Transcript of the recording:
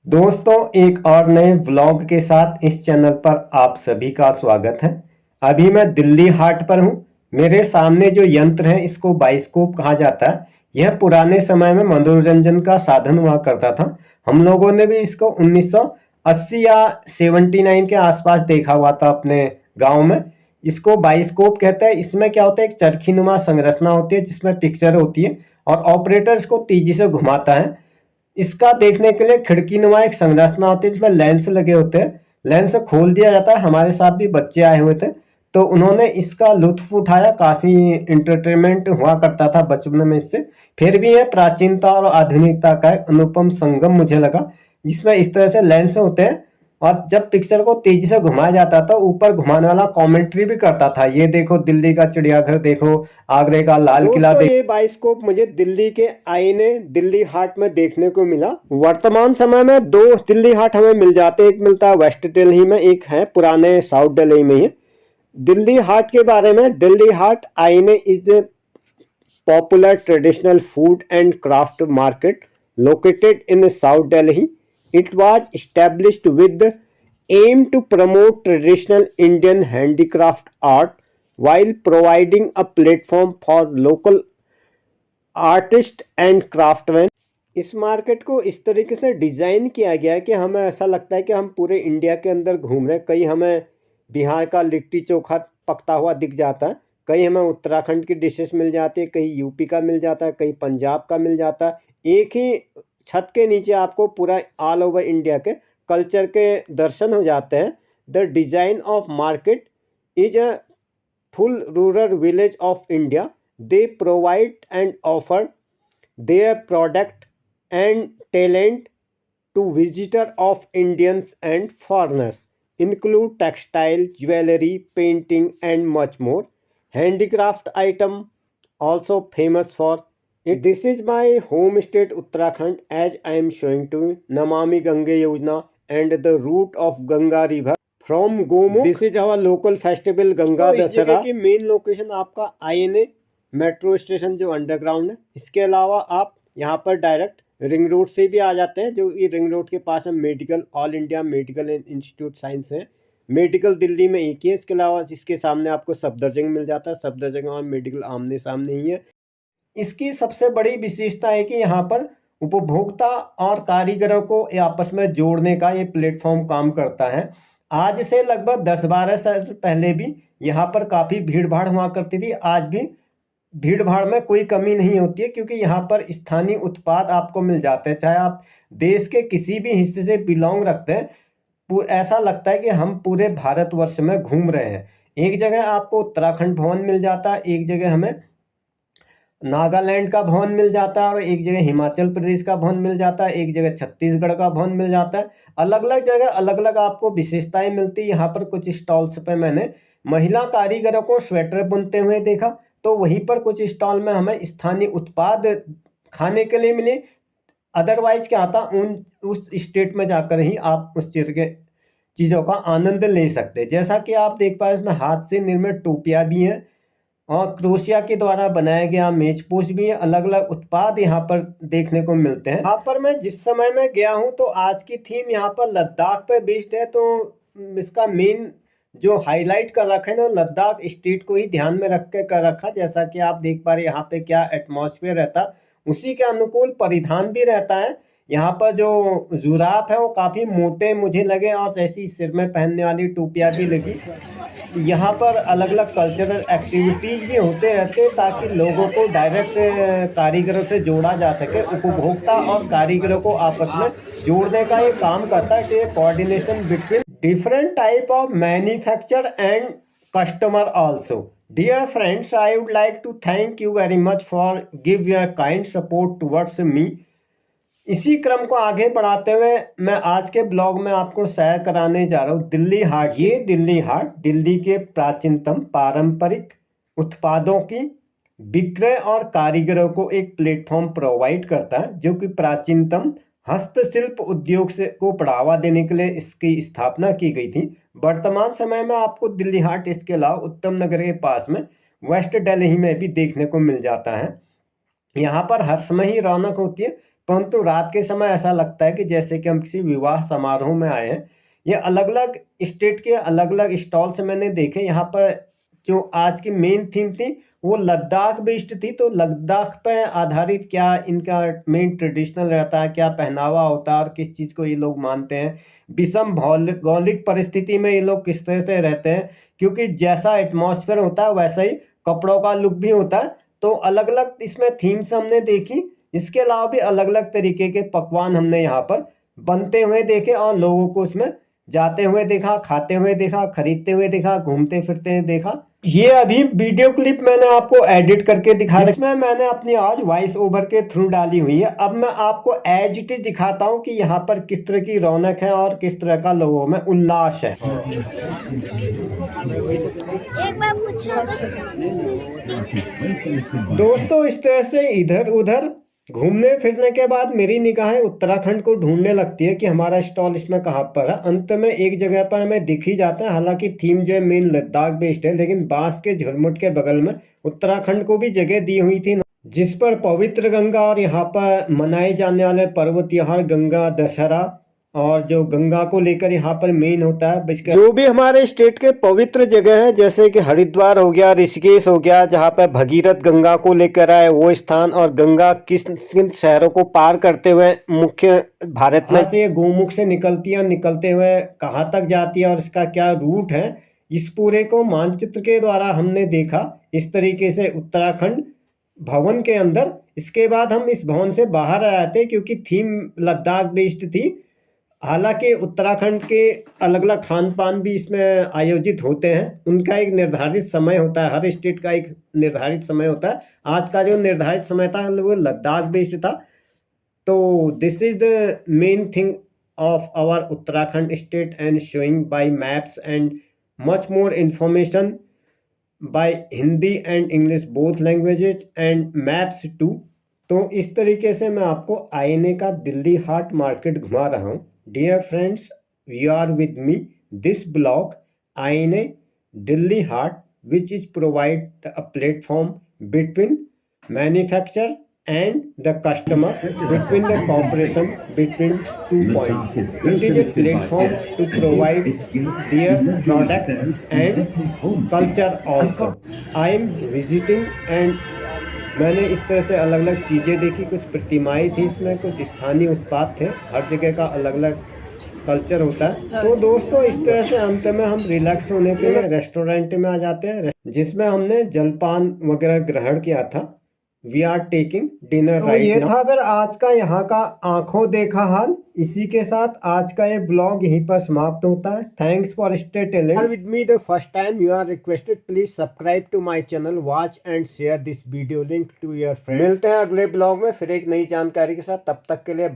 दोस्तों, एक और नए व्लॉग के साथ इस चैनल पर आप सभी का स्वागत है। अभी मैं दिल्ली हाट पर हूँ। मेरे सामने जो यंत्र है इसको बाइस्कोप कहा जाता है। यह पुराने समय में मनोरंजन का साधन हुआ करता था। हम लोगों ने भी इसको 1980 या 79 के आसपास देखा हुआ था अपने गांव में। इसको बाइस्कोप कहते हैं। इसमें क्या होता है, एक चरखी नुमा संरचना होती है जिसमें पिक्चर होती है और ऑपरेटर इसको तेजी से घुमाता है। इसका देखने के लिए खिड़की नुमा एक संरचना होती है जिसमें लेंस लगे होते हैं। लेंस खोल दिया जाता है। हमारे साथ भी बच्चे आए हुए थे तो उन्होंने इसका लुत्फ उठाया। काफ़ी इंटरटेनमेंट हुआ करता था बचपन में इससे। फिर भी यह प्राचीनता और आधुनिकता का एक अनुपम संगम मुझे लगा, जिसमें इस तरह से लेंस होते हैं और जब पिक्चर को तेजी से घुमाया जाता था ऊपर घुमाने वाला कमेंट्री भी करता था। ये देखो दिल्ली का चिड़ियाघर देखो, आगरे का लाल किला देखो। ये बाइस्कोप मुझे दिल्ली के आईने दिल्ली हाट में देखने को मिला। वर्तमान समय में दो दिल्ली हाट हमें मिल जाते हैं। एक मिलता है वेस्ट दिल्ली में, एक है पुराने साउथ दिल्ली में ही। दिल्ली हाट के बारे में, दिल्ली हाट आईने is the popular traditional food and craft market located in South Delhi. It was established with the aim to promote traditional Indian handicraft art while providing a platform for local artists and craftsmen. इस market को इस तरीके से design किया गया है कि हमें ऐसा लगता है कि हम पूरे इंडिया के अंदर घूम रहे हैं। कहीं हमें बिहार का लिट्टी चोखा पकता हुआ दिख जाता है, कहीं हमें उत्तराखंड की डिशेस मिल जाती है, कहीं यूपी का मिल जाता है, कहीं पंजाब का मिल जाता है। एक ही छत के नीचे आपको पूरा ऑल ओवर इंडिया के कल्चर के दर्शन हो जाते हैं। The design of market is a full rural village of India. They provide and offer their product and talent to visitor of Indians and foreigners, include textile, jewelry, painting and much more. Handicraft item also famous for it. This is my home state Uttarakhand, as I am showing to you. Namami Gange Yojana and the route of Ganga river from Gomukh. This is our local festival Ganga Dasara. इस जगह की main location आपका INA metro station जो underground है। इसके अलावा आप यहाँ पर डायरेक्ट रिंग रोड से भी आ जाते हैं, जो ये रिंग रोड के पास में medical all India medical institute science है। मेडिकल दिल्ली में एक ही है। इसके अलावा इसके सामने आपको सफदरजंग मिल जाता है। सफदरजंग और मेडिकल आमने सामने ही है। इसकी सबसे बड़ी विशेषता है कि यहाँ पर उपभोक्ता और कारीगरों को आपस में जोड़ने का ये प्लेटफॉर्म काम करता है। आज से लगभग 10-12 साल पहले भी यहाँ पर काफ़ी भीड़ भाड़ हुआ करती थी। आज भी भीड़ भाड़ में कोई कमी नहीं होती है, क्योंकि यहाँ पर स्थानीय उत्पाद आपको मिल जाते हैं। चाहे आप देश के किसी भी हिस्से से बिलोंग रखते हैं, ऐसा लगता है कि हम पूरे भारतवर्ष में घूम रहे हैं। एक जगह आपको उत्तराखंड भवन मिल जाता है, एक जगह हमें नागालैंड का भवन मिल जाता है और एक जगह हिमाचल प्रदेश का भवन मिल जाता है, एक जगह छत्तीसगढ़ का भवन मिल जाता है। अलग अलग जगह अलग अलग आपको विशेषताएं मिलती है। यहाँ पर कुछ स्टॉल्स पे मैंने महिला कारीगरों को स्वेटर बुनते हुए देखा, तो वहीं पर कुछ स्टॉल में हमें स्थानीय उत्पाद खाने के लिए मिले। अदरवाइज क्या आता, उस स्टेट में जाकर ही आप उस चीज़ों का आनंद ले सकते। जैसा कि आप देख पाए, इसमें हाथ से निर्मित टोपियाँ भी हैं और क्रोशिया के द्वारा बनाया गया मेजपोश भी है। अलग अलग उत्पाद यहाँ पर देखने को मिलते हैं। यहाँ पर मैं जिस समय में गया हूँ तो आज की थीम यहाँ पर लद्दाख पर बेस्ड है, तो इसका मेन जो हाईलाइट कर रखा है ना, लद्दाख स्टेट को ही ध्यान में रख के कर रखा। जैसा कि आप देख पा रहे यहाँ पे क्या एटमॉस्फेयर रहता, उसी के अनुकूल परिधान भी रहता है। यहाँ पर जो जुराफ है वो काफ़ी मोटे मुझे लगे और ऐसी सिर में पहनने वाली टोपियाँ भी लगी। यहाँ पर अलग अलग कल्चरल एक्टिविटीज़ भी होते रहते हैं ताकि लोगों को डायरेक्ट कारीगरों से जोड़ा जा सके। उपभोक्ता और कारीगरों को आपस में जोड़ने का ये काम करता है, coordination between different type of manufacturer and customer also. Dear friends, I would like to thank you very much for give your kind support towards me. इसी क्रम को आगे बढ़ाते हुए मैं आज के ब्लॉग में आपको शेयर कराने जा रहा हूँ दिल्ली हाट। ये दिल्ली हाट दिल्ली के प्राचीनतम पारंपरिक उत्पादों की विक्रय और कारीगरों को एक प्लेटफॉर्म प्रोवाइड करता है, जो कि प्राचीनतम हस्तशिल्प उद्योग से को बढ़ावा देने के लिए इसकी स्थापना की गई थी। वर्तमान समय में आपको दिल्ली हाट इसके अलावा उत्तम नगर के पास में वेस्ट दिल्ली में भी देखने को मिल जाता है। यहाँ पर हर समय ही रौनक होती है, परंतु रात के समय ऐसा लगता है कि जैसे कि हम किसी विवाह समारोह में आए हैं। ये अलग अलग स्टेट के अलग अलग स्टॉल से मैंने देखे। यहाँ पर जो आज की मेन थीम थी वो लद्दाख बेस्ड थी, तो लद्दाख पे आधारित क्या इनका मेन ट्रेडिशनल रहता है, क्या पहनावा होता है और किस चीज़ को ये लोग मानते हैं, विषम भौगोलिक परिस्थिति में ये लोग किस तरह से रहते हैं, क्योंकि जैसा एटमॉस्फेयर होता है वैसा ही कपड़ों का लुक भी होता है। तो अलग अलग इसमें थीम्स हमने देखी। इसके अलावा भी अलग अलग तरीके के पकवान हमने यहाँ पर बनते हुए देखे और लोगों को उसमें जाते हुए देखा, खाते हुए देखा, खरीदते हुए देखा, घूमते फिरते हुए देखा। ये अभी वीडियो क्लिप मैंने आपको एडिट करके दिखा, जिसमें मैंने अपनी आवाज वॉइस ओवर के थ्रू डाली हुई है। अब मैं आपको एज इट इज दिखाता हूँ कि यहाँ पर किस तरह की रौनक है और किस तरह का लोगों में उल्लास है। एक बार पूछो दोस्तों, इस तरह से इधर उधर घूमने फिरने के बाद मेरी निगाहें उत्तराखंड को ढूंढने लगती है कि हमारा स्टॉल इसमें कहाँ पर है। अंत में एक जगह पर हमें दिख ही जाता है। हालांकि थीम जो है मेन लद्दाख बेस्ड है, लेकिन बांस के झुरमुट के बगल में उत्तराखंड को भी जगह दी हुई थी, जिस पर पवित्र गंगा और यहाँ पर मनाए जाने वाले पर्व त्योहार गंगा दशहरा और जो गंगा को लेकर यहाँ पर मेन होता है। जो भी हमारे स्टेट के पवित्र जगह है, जैसे कि हरिद्वार हो गया, ऋषिकेश हो गया, जहाँ पर भगीरथ गंगा को लेकर आए वो स्थान, और गंगा किस किन शहरों को पार करते हुए मुख्य भारत में से गोमुख से निकलती है, निकलते हुए कहाँ तक जाती है और इसका क्या रूट है, इस पूरे को मानचित्र के द्वारा हमने देखा। इस तरीके से उत्तराखंड भवन के अंदर। इसके बाद हम इस भवन से बाहर आए थे क्योंकि थीम लद्दाख बेस्ड थी। हालांकि उत्तराखंड के अलग अलग खान पान भी इसमें आयोजित होते हैं। उनका एक निर्धारित समय होता है, हर स्टेट का एक निर्धारित समय होता है। आज का जो निर्धारित समय था वो लद्दाख बेस्ड था। तो this is the main thing of our Uttarakhand state and showing by maps and much more information by Hindi and English both languages and maps too. तो इस तरीके से मैं आपको आईने का दिल्ली हाट मार्केट घुमा रहा हूँ। Dear friends, you are with me. This blog, Aine Delhi Haat, which is provide a platform between manufacturer and the customer, between the cooperation between 2 points. It is a platform to provide their product and culture also. I am visiting and मैंने इस तरह से अलग अलग चीज़ें देखी। कुछ प्रतिमाएं थी इसमें, कुछ स्थानीय उत्पाद थे। हर जगह का अलग अलग कल्चर होता है। तो दोस्तों, इस तरह से अंत में हम रिलैक्स होने के लिए रेस्टोरेंट में आ जाते हैं, जिसमें हमने जलपान वगैरह ग्रहण किया था। We are taking dinner right now. ये था फिर आज का यहाँ का आंखों देखा हाल। इसी के साथ आज का ये व्लॉग यहीं पर समाप्त होता है। Thanks for stay talent with me the first time you are requested, please subscribe to my channel, watch and share this video link to your friend. मिलते हैं अगले ब्लॉग में फिर एक नई जानकारी के साथ। तब तक के लिए